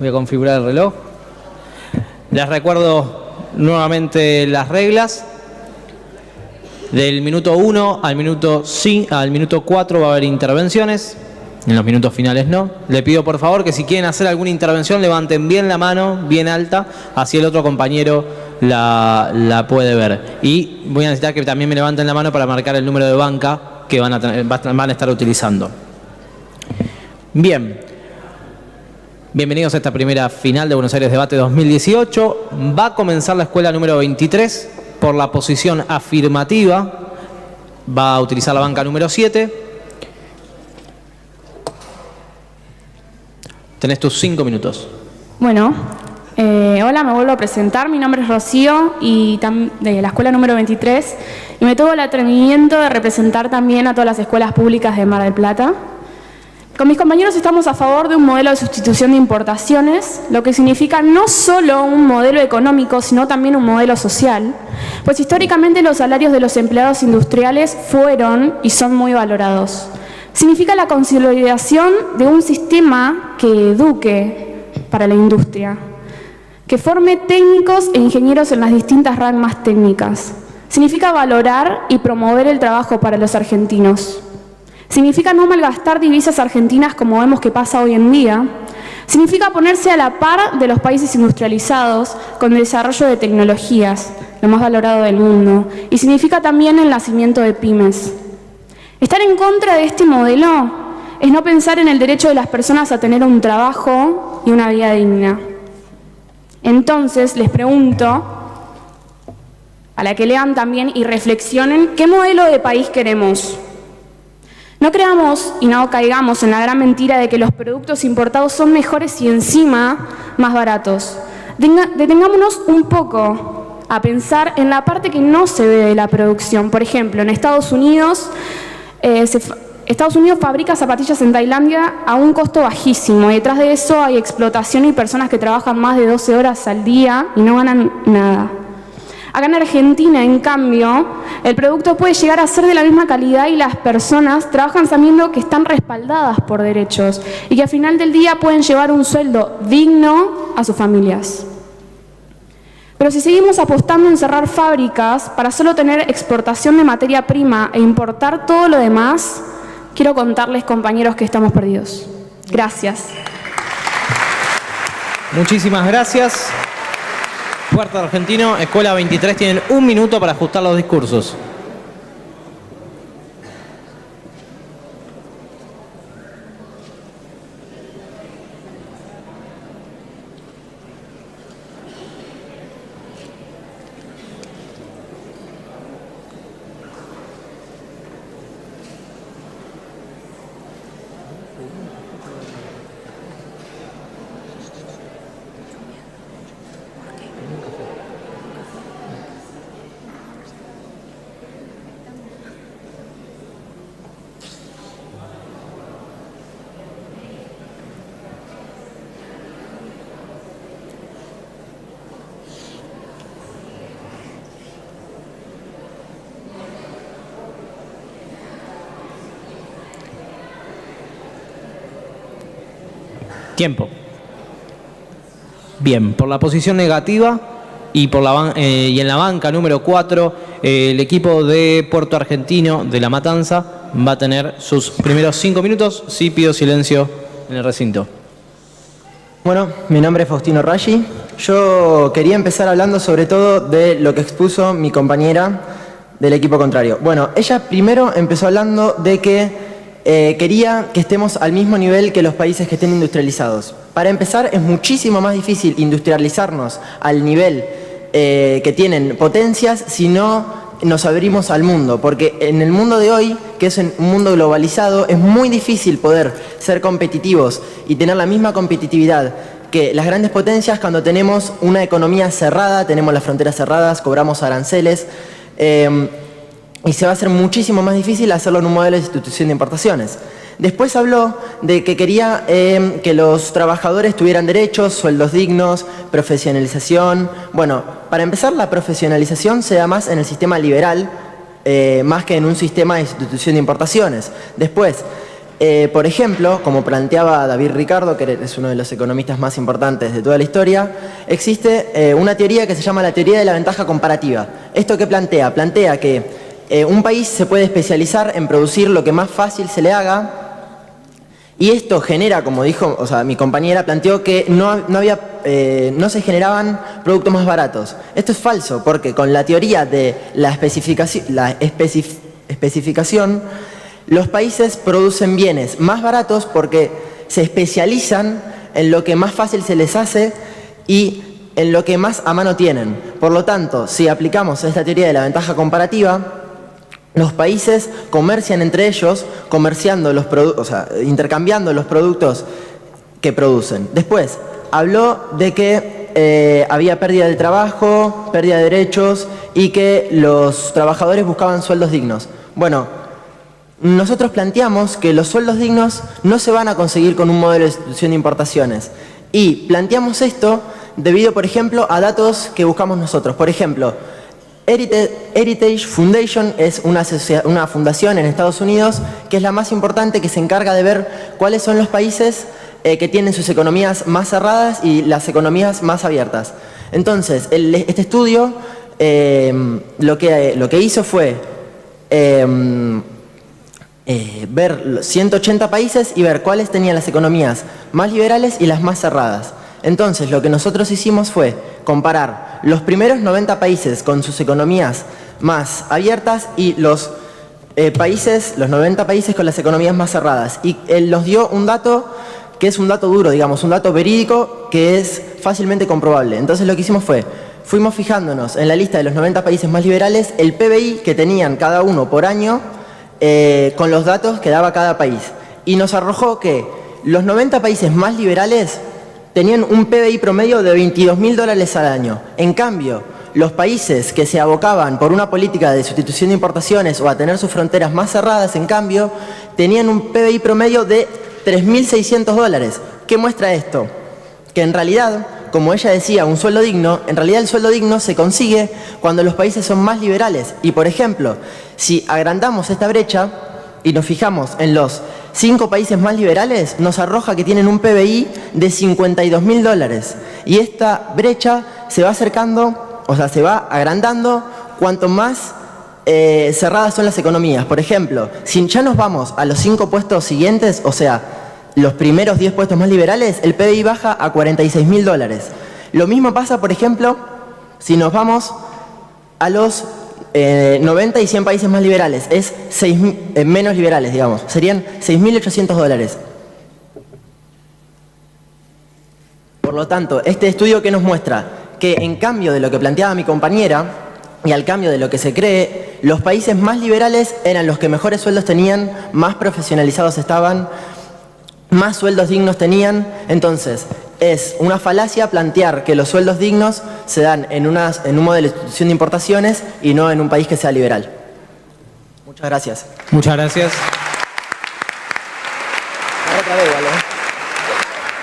Voy a configurar el reloj. Les recuerdo nuevamente las reglas. Del minuto 1 al minuto 4 va a haber intervenciones. En los minutos finales no. Le pido por favor que si quieren hacer alguna intervención levanten bien la mano, bien alta, así el otro compañero la puede ver. Y voy a necesitar que también me levanten la mano para marcar el número de banca que van a estar utilizando. Bien. Bienvenidos a esta primera final de Buenos Aires Debate 2018. Va a comenzar la escuela número 23 por la posición afirmativa. Va a utilizar la banca número 7. Tenés tus 5 minutos. Bueno, hola, me vuelvo a presentar. Mi nombre es Rocío y de la escuela número 23 y me tuvo el atrevimiento de representar también a todas las escuelas públicas de Mar del Plata. Con mis compañeros estamos a favor de un modelo de sustitución de importaciones, lo que significa no solo un modelo económico, sino también un modelo social, pues históricamente los salarios de los empleados industriales fueron y son muy valorados. Significa la consolidación de un sistema que eduque para la industria, que forme técnicos e ingenieros en las distintas ramas técnicas. Significa valorar y promover el trabajo para los argentinos. Significa no malgastar divisas argentinas como vemos que pasa hoy en día. Significa ponerse a la par de los países industrializados con el desarrollo de tecnologías, lo más valorado del mundo. Y significa también el nacimiento de pymes. Estar en contra de este modelo es no pensar en el derecho de las personas a tener un trabajo y una vida digna. Entonces, les pregunto, a la que lean también y reflexionen, ¿qué modelo de país queremos? No creamos y no caigamos en la gran mentira de que los productos importados son mejores y encima más baratos. Detengámonos un poco a pensar en la parte que no se ve de la producción. Por ejemplo, en Estados Unidos fabrica zapatillas en Tailandia a un costo bajísimo. Y detrás de eso hay explotación y personas que trabajan más de 12 horas al día y no ganan nada. Acá en Argentina, en cambio, el producto puede llegar a ser de la misma calidad y las personas trabajan sabiendo que están respaldadas por derechos y que al final del día pueden llevar un sueldo digno a sus familias. Pero si seguimos apostando en cerrar fábricas para solo tener exportación de materia prima e importar todo lo demás, quiero contarles, compañeros, que estamos perdidos. Gracias. Muchísimas gracias. Puerto Argentino, Escuela 23, tienen 1 minuto para ajustar los discursos. Tiempo. Bien, por la posición negativa y en la banca número 4, el equipo de Puerto Argentino de La Matanza va a tener sus primeros 5 minutos. Sí, pido silencio en el recinto. Bueno, mi nombre es Faustino Raggi. Yo quería empezar hablando sobre todo de lo que expuso mi compañera del equipo contrario. Bueno, ella primero empezó hablando de que quería que estemos al mismo nivel que los países que estén industrializados. Para empezar, es muchísimo más difícil industrializarnos al nivel que tienen potencias si no nos abrimos al mundo, porque en el mundo de hoy, que es un mundo globalizado, es muy difícil poder ser competitivos y tener la misma competitividad que las grandes potencias cuando tenemos una economía cerrada, tenemos las fronteras cerradas, cobramos aranceles, y se va a hacer muchísimo más difícil hacerlo en un modelo de sustitución de importaciones. Después habló de que quería que los trabajadores tuvieran derechos, sueldos dignos, profesionalización. Bueno, para empezar, la profesionalización se da más en el sistema liberal, más que en un sistema de sustitución de importaciones. Después, Por ejemplo, como planteaba David Ricardo, que es uno de los economistas más importantes de toda la historia, existe una teoría que se llama la teoría de la ventaja comparativa. ¿Esto qué plantea? Plantea que un país se puede especializar en producir lo que más fácil se le haga, y esto genera, como dijo, mi compañera planteó que no se generaban productos más baratos. Esto es falso, porque con la teoría de la especificación, los países producen bienes más baratos porque se especializan en lo que más fácil se les hace y en lo que más a mano tienen. Por lo tanto, si aplicamos esta teoría de la ventaja comparativa, los países comercian entre ellos, intercambiando los productos que producen. Después, habló de que había pérdida de trabajo, pérdida de derechos y que los trabajadores buscaban sueldos dignos. Bueno, nosotros planteamos que los sueldos dignos no se van a conseguir con un modelo de sustitución de importaciones. Y planteamos esto debido, por ejemplo, a datos que buscamos nosotros. Por ejemplo, Heritage Foundation es una fundación en Estados Unidos que es la más importante, que se encarga de ver cuáles son los países que tienen sus economías más cerradas y las economías más abiertas. Entonces, este estudio lo que hizo fue ver 180 países y ver cuáles tenían las economías más liberales y las más cerradas. Entonces, lo que nosotros hicimos fue comparar los primeros 90 países con sus economías más abiertas y los 90 países con las economías más cerradas. Y él nos dio un dato que es un dato duro, digamos, un dato verídico que es fácilmente comprobable. Entonces, lo que hicimos fue, fuimos fijándonos en la lista de los 90 países más liberales, el PBI que tenían cada uno por año con los datos que daba cada país. Y nos arrojó que los 90 países más liberales tenían un PBI promedio de $22.000 al año. En cambio, los países que se abocaban por una política de sustitución de importaciones o a tener sus fronteras más cerradas, en cambio, tenían un PBI promedio de $3.600. ¿Qué muestra esto? Que en realidad, como ella decía, un sueldo digno, en realidad el sueldo digno se consigue cuando los países son más liberales. Y, por ejemplo, si agrandamos esta brecha y nos fijamos en los 5 países más liberales, nos arroja que tienen un PBI de $52.000. Y esta brecha se va acercando, se va agrandando cuanto más cerradas son las economías. Por ejemplo, si ya nos vamos a los 5 puestos siguientes, los primeros 10 puestos más liberales, el PBI baja a $46.000. Lo mismo pasa, por ejemplo, si nos vamos a los 90 y 100 países más liberales, es menos liberales, digamos, serían $6.800. Por lo tanto, este estudio que nos muestra que en cambio de lo que planteaba mi compañera y al cambio de lo que se cree, los países más liberales eran los que mejores sueldos tenían, más profesionalizados estaban, más sueldos dignos tenían. Entonces, es una falacia plantear que los sueldos dignos se dan en un modelo de sustitución de importaciones y no en un país que sea liberal. Muchas gracias. Muchas gracias.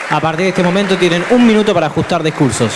A partir de este momento tienen 1 minuto para ajustar discursos.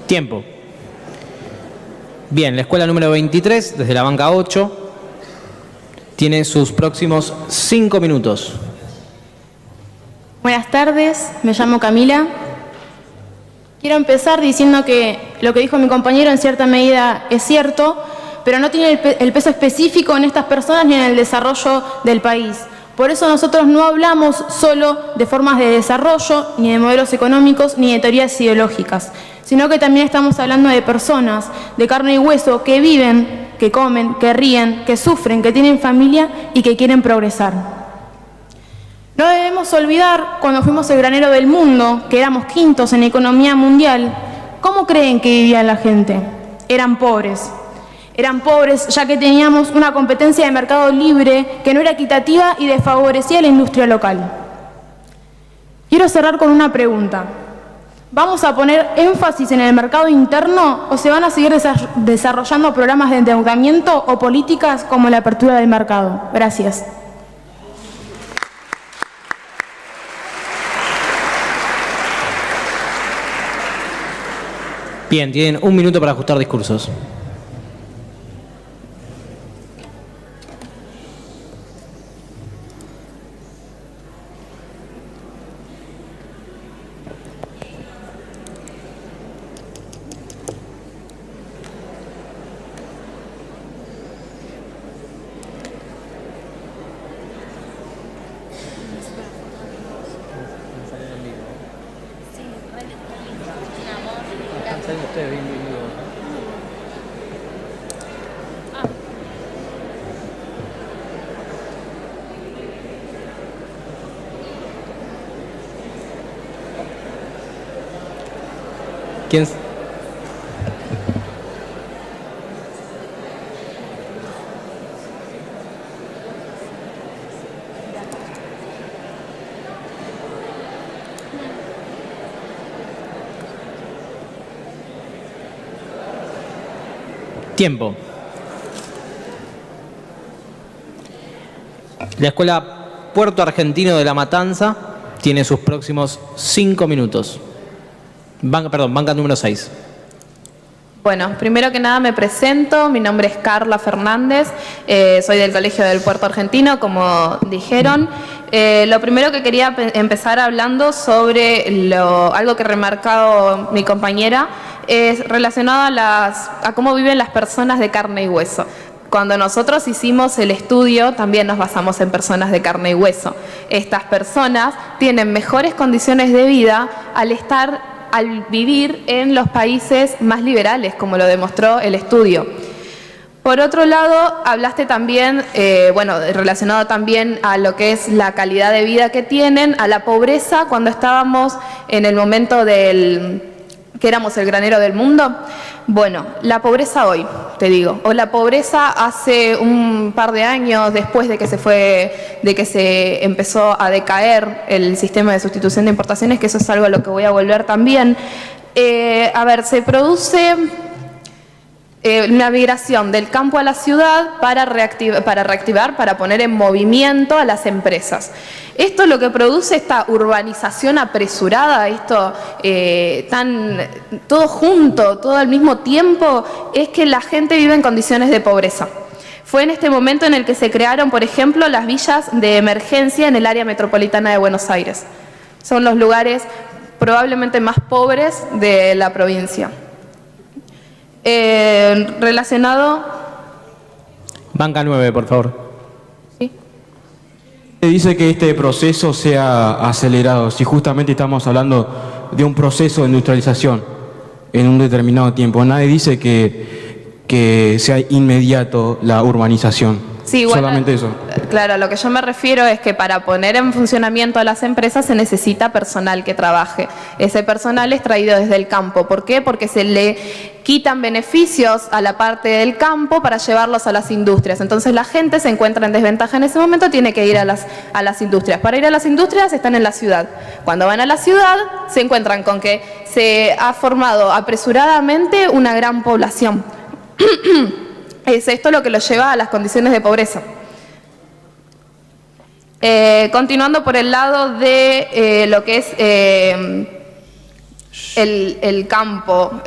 Tiempo. Bien, la escuela número 23, desde la banca 8, tiene sus próximos 5 minutos. Buenas tardes, me llamo Camila. Quiero empezar diciendo que lo que dijo mi compañero en cierta medida es cierto, pero no tiene el peso específico en estas personas ni en el desarrollo del país. Por eso nosotros no hablamos solo de formas de desarrollo, ni de modelos económicos, ni de teorías ideológicas, sino que también estamos hablando de personas de carne y hueso que viven, que comen, que ríen, que sufren, que tienen familia y que quieren progresar. No debemos olvidar, cuando fuimos el granero del mundo, que éramos quintos en economía mundial, ¿cómo creen que vivía la gente? Eran pobres. Eran pobres ya que teníamos una competencia de mercado libre que no era equitativa y desfavorecía a la industria local. Quiero cerrar con una pregunta. ¿Vamos a poner énfasis en el mercado interno o se van a seguir desarrollando programas de endeudamiento o políticas como la apertura del mercado? Gracias. Bien, tienen 1 minuto para ajustar discursos. ¿Quién? Tiempo. La Escuela Puerto Argentino de La Matanza tiene sus próximos 5 minutos. Banca número 6. Bueno, primero que nada me presento, mi nombre es Carla Fernández, soy del Colegio del Puerto Argentino, como dijeron. Lo primero que quería empezar hablando sobre algo que ha remarcado mi compañera, es relacionado a cómo viven las personas de carne y hueso. Cuando nosotros hicimos el estudio, también nos basamos en personas de carne y hueso. Estas personas tienen mejores condiciones de vida al vivir en los países más liberales, como lo demostró el estudio. Por otro lado, hablaste también, relacionado también a lo que es la calidad de vida que tienen, a la pobreza, cuando estábamos en el momento que éramos el granero del mundo. Bueno, la pobreza hoy, te digo, o la pobreza hace un par de años después de que se empezó a decaer el sistema de sustitución de importaciones, que eso es algo a lo que voy a volver también. Se produce una migración del campo a la ciudad para reactivar, para poner en movimiento a las empresas. Esto lo que produce, esta urbanización apresurada, esto todo junto, todo al mismo tiempo, es que la gente vive en condiciones de pobreza. Fue en este momento en el que se crearon, por ejemplo, las villas de emergencia en el área metropolitana de Buenos Aires. Son los lugares probablemente más pobres de la provincia. Relacionado... Banca 9, por favor. ¿Sí? Dice que este proceso sea acelerado, si justamente estamos hablando de un proceso de industrialización en un determinado tiempo. Nadie dice que sea inmediato la urbanización. Sí, bueno, solamente eso. Claro, a lo que yo me refiero es que para poner en funcionamiento a las empresas se necesita personal que trabaje. Ese personal es traído desde el campo. ¿Por qué? Porque se le quitan beneficios a la parte del campo para llevarlos a las industrias. Entonces la gente se encuentra en desventaja en ese momento, tiene que ir a las industrias. Para ir a las industrias están en la ciudad. Cuando van a la ciudad se encuentran con que se ha formado apresuradamente una gran población. Es esto lo que lo lleva a las condiciones de pobreza. Continuando por el lado de lo que es el campo,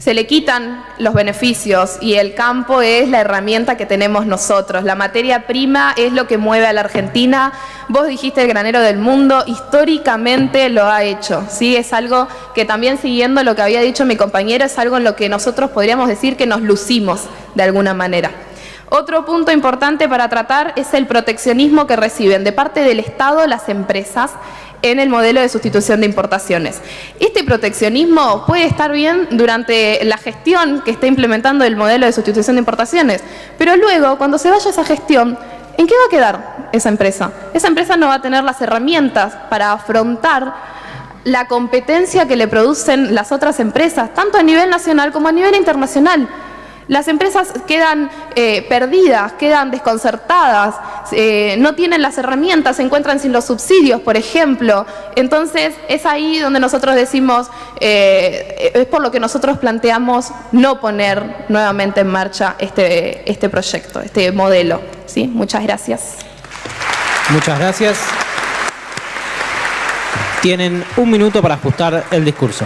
se le quitan los beneficios y el campo es la herramienta que tenemos nosotros. La materia prima es lo que mueve a la Argentina. Vos dijiste el granero del mundo, históricamente lo ha hecho, ¿sí? Es algo que también, siguiendo lo que había dicho mi compañero, es algo en lo que nosotros podríamos decir que nos lucimos de alguna manera. Otro punto importante para tratar es el proteccionismo que reciben de parte del Estado las empresas en el modelo de sustitución de importaciones. Este proteccionismo puede estar bien durante la gestión que está implementando el modelo de sustitución de importaciones, pero luego, cuando se vaya esa gestión, ¿en qué va a quedar esa empresa? Esa empresa no va a tener las herramientas para afrontar la competencia que le producen las otras empresas, tanto a nivel nacional como a nivel internacional. Las empresas quedan perdidas, quedan desconcertadas, no tienen las herramientas, se encuentran sin los subsidios, por ejemplo. Entonces, es ahí donde nosotros decimos, es por lo que nosotros planteamos no poner nuevamente en marcha este proyecto, este modelo. ¿Sí? Muchas gracias. Muchas gracias. Tienen 1 minuto para ajustar el discurso.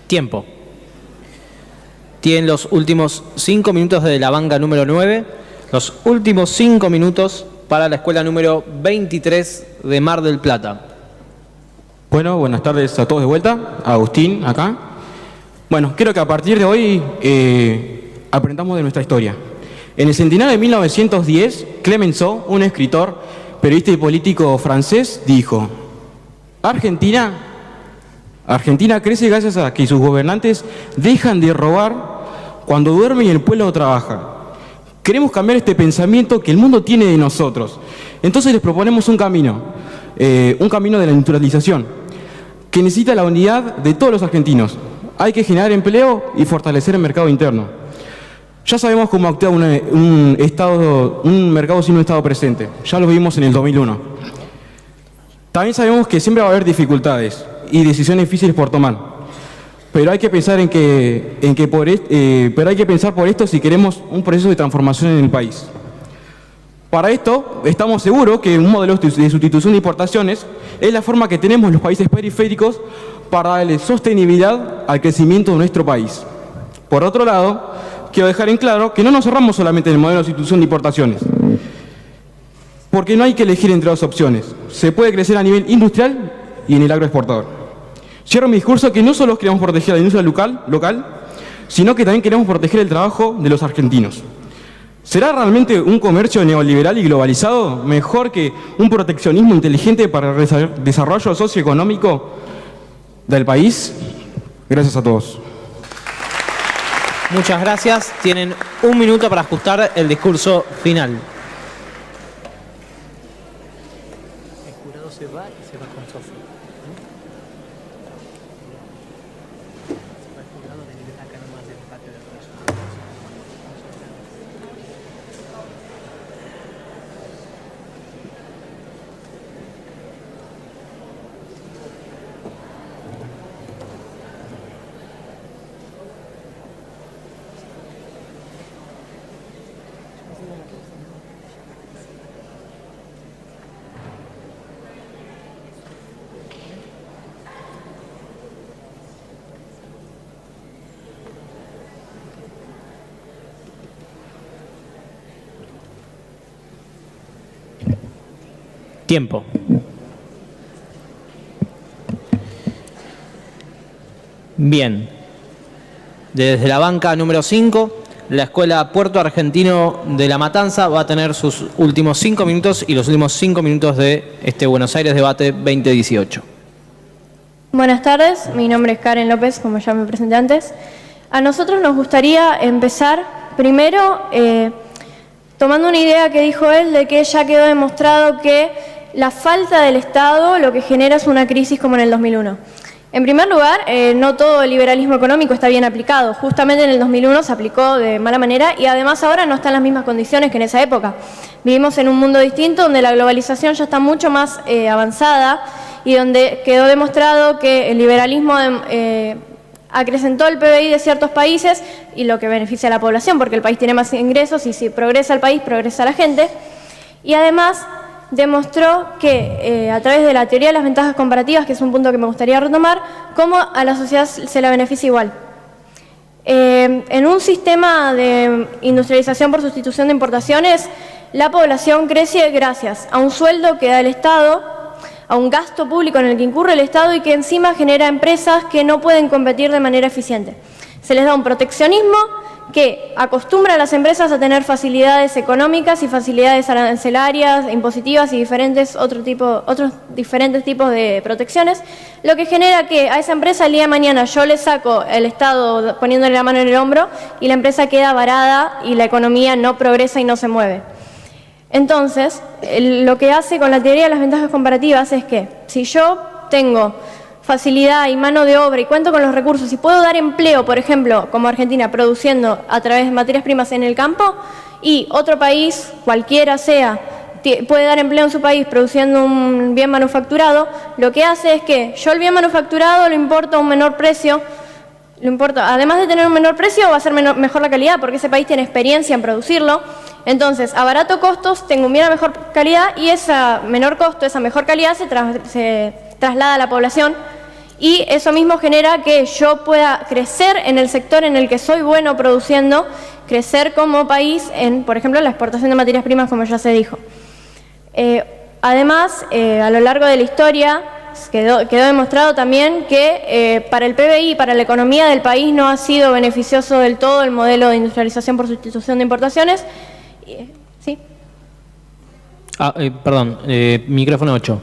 Tiempo. Tienen los últimos 5 minutos de la banca número 9, los últimos 5 minutos para la escuela número 23 de Mar del Plata. Bueno, buenas tardes a todos de vuelta. Agustín, acá. Bueno, quiero que a partir de hoy aprendamos de nuestra historia. En el centenario de 1910, Clemenceau, un escritor, periodista y político francés, dijo: Argentina crece gracias a que sus gobernantes dejan de robar cuando duermen y el pueblo trabaja. Queremos cambiar este pensamiento que el mundo tiene de nosotros. Entonces les proponemos un camino de la industrialización, que necesita la unidad de todos los argentinos. Hay que generar empleo y fortalecer el mercado interno. Ya sabemos cómo actúa un mercado sin un Estado presente. Ya lo vimos en el 2001. También sabemos que siempre va a haber dificultades y decisiones difíciles por tomar. Pero hay que pensar pero hay que pensar por esto si queremos un proceso de transformación en el país. Para esto, estamos seguros que un modelo de sustitución de importaciones es la forma que tenemos los países periféricos para darle sostenibilidad al crecimiento de nuestro país. Por otro lado, quiero dejar en claro que no nos cerramos solamente en el modelo de sustitución de importaciones, porque no hay que elegir entre dos opciones. Se puede crecer a nivel industrial y en el agroexportador. Cierro mi discurso que no solo queremos proteger la industria local, sino que también queremos proteger el trabajo de los argentinos. ¿Será realmente un comercio neoliberal y globalizado mejor que un proteccionismo inteligente para el desarrollo socioeconómico del país? Gracias a todos. Muchas gracias. Tienen 1 minuto para ajustar el discurso final. El jurado se va y se va con Sofía. Tiempo. Bien. Desde la banca número 5, la Escuela Puerto Argentino de La Matanza va a tener sus últimos 5 minutos y los últimos 5 minutos de este Buenos Aires Debate 2018. Buenas tardes, mi nombre es Karen López, como ya me presenté antes. A nosotros nos gustaría empezar primero tomando una idea que dijo él de que ya quedó demostrado que la falta del Estado lo que genera es una crisis como en el 2001. En primer lugar, no todo el liberalismo económico está bien aplicado. Justamente en el 2001 se aplicó de mala manera y además ahora no está en las mismas condiciones que en esa época. Vivimos en un mundo distinto donde la globalización ya está mucho más avanzada y donde quedó demostrado que el liberalismo acrecentó el PBI de ciertos países y lo que beneficia a la población, porque el país tiene más ingresos y si progresa el país, progresa la gente. Y además demostró que a través de la teoría de las ventajas comparativas, que es un punto que me gustaría retomar, cómo a la sociedad se la beneficia igual. En un sistema de industrialización por sustitución de importaciones, la población crece gracias a un sueldo que da el Estado, a un gasto público en el que incurre el Estado y que encima genera empresas que no pueden competir de manera eficiente. Se les da un proteccionismo que acostumbra a las empresas a tener facilidades económicas y facilidades arancelarias, impositivas y otros diferentes tipos de protecciones, lo que genera que a esa empresa el día de mañana yo le saco el Estado poniéndole la mano en el hombro y la empresa queda varada y la economía no progresa y no se mueve. Entonces, lo que hace con la teoría de las ventajas comparativas es que si yo tengo facilidad y mano de obra y cuento con los recursos y puedo dar empleo, por ejemplo, como Argentina, produciendo a través de materias primas en el campo, y otro país, cualquiera sea, puede dar empleo en su país produciendo un bien manufacturado, lo que hace es que yo el bien manufacturado lo importo a un menor precio, además de tener un menor precio, va a ser mejor la calidad, porque ese país tiene experiencia en producirlo. Entonces, a barato costos, tengo un bien a mejor calidad y ese menor costo, esa mejor calidad se traslada a la población y eso mismo genera que yo pueda crecer en el sector en el que soy bueno produciendo, crecer como país en, por ejemplo, la exportación de materias primas, como ya se dijo. Además, a lo largo de la historia quedó demostrado también que para el PBI, para la economía del país, no ha sido beneficioso del todo el modelo de industrialización por sustitución de importaciones. ¿Sí? Micrófono 8.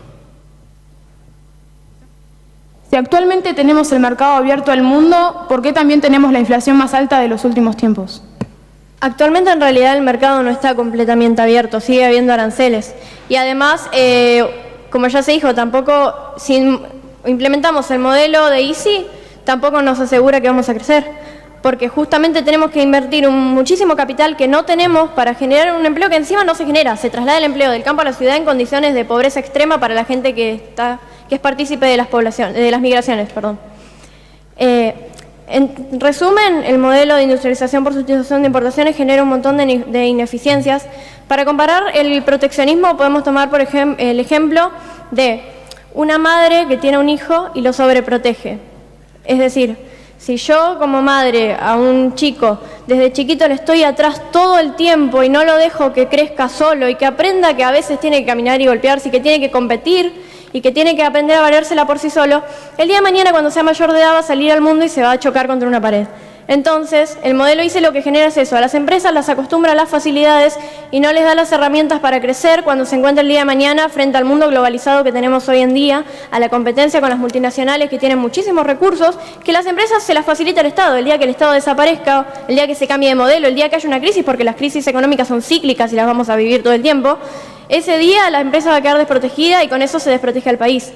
Si actualmente tenemos el mercado abierto al mundo, ¿por qué también tenemos la inflación más alta de los últimos tiempos? Actualmente en realidad el mercado no está completamente abierto, sigue habiendo aranceles. Y además, como ya se dijo, tampoco si implementamos el modelo de EASY, tampoco nos asegura que vamos a crecer. Porque justamente tenemos que invertir muchísimo capital que no tenemos para generar un empleo que encima no se genera. Se traslada el empleo del campo a la ciudad en condiciones de pobreza extrema para la gente que es partícipe de las migraciones. En resumen, el modelo de industrialización por sustitución de importaciones genera un montón de ineficiencias. Para comparar el proteccionismo podemos tomar por ejemplo el ejemplo de una madre que tiene un hijo y lo sobreprotege. Es decir, si yo como madre a un chico desde chiquito le estoy atrás todo el tiempo y no lo dejo que crezca solo y que aprenda que a veces tiene que caminar y golpearse y que tiene que competir y que tiene que aprender a valérsela por sí solo, el día de mañana cuando sea mayor de edad va a salir al mundo y se va a chocar contra una pared. Entonces, el modelo ICE lo que genera es eso, a las empresas las acostumbra a las facilidades y no les da las herramientas para crecer cuando se encuentra el día de mañana frente al mundo globalizado que tenemos hoy en día, a la competencia con las multinacionales que tienen muchísimos recursos, que las empresas se las facilita el Estado. El día que el Estado desaparezca, el día que se cambie de modelo, el día que haya una crisis, porque las crisis económicas son cíclicas y las vamos a vivir todo el tiempo, ese día la empresa va a quedar desprotegida y con eso se desprotege al país.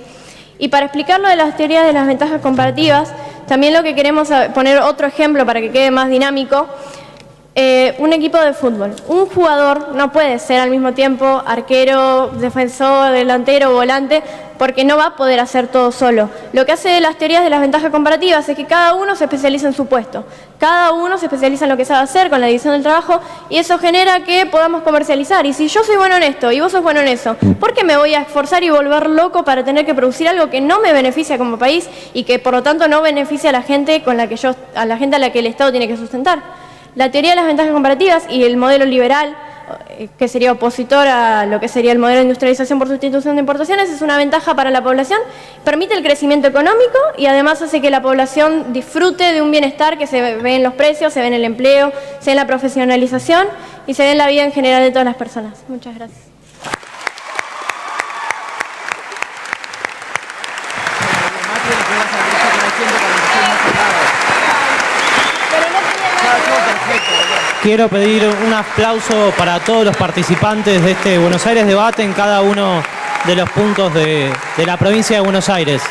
Y para explicar lo de las teorías de las ventajas comparativas, también lo que queremos poner otro ejemplo para que quede más dinámico, un equipo de fútbol. Un jugador no puede ser al mismo tiempo arquero, defensor, delantero, volante, porque no va a poder hacer todo solo. Lo que hace las teorías de las ventajas comparativas es que cada uno se especializa en su puesto. Cada uno se especializa en lo que sabe hacer con la división del trabajo y eso genera que podamos comercializar. Y si yo soy bueno en esto y vos sos bueno en eso, ¿por qué me voy a esforzar y volver loco para tener que producir algo que no me beneficia como país y que por lo tanto no beneficia a la gente a la gente a la que el Estado tiene que sustentar? La teoría de las ventajas comparativas y el modelo liberal, que sería opositor a lo que sería el modelo de industrialización por sustitución de importaciones, es una ventaja para la población, permite el crecimiento económico y además hace que la población disfrute de un bienestar que se ve en los precios, se ve en el empleo, se ve en la profesionalización y se ve en la vida en general de todas las personas. Muchas gracias. Quiero pedir un aplauso para todos los participantes de este Buenos Aires Debate en cada uno de los puntos de la provincia de Buenos Aires.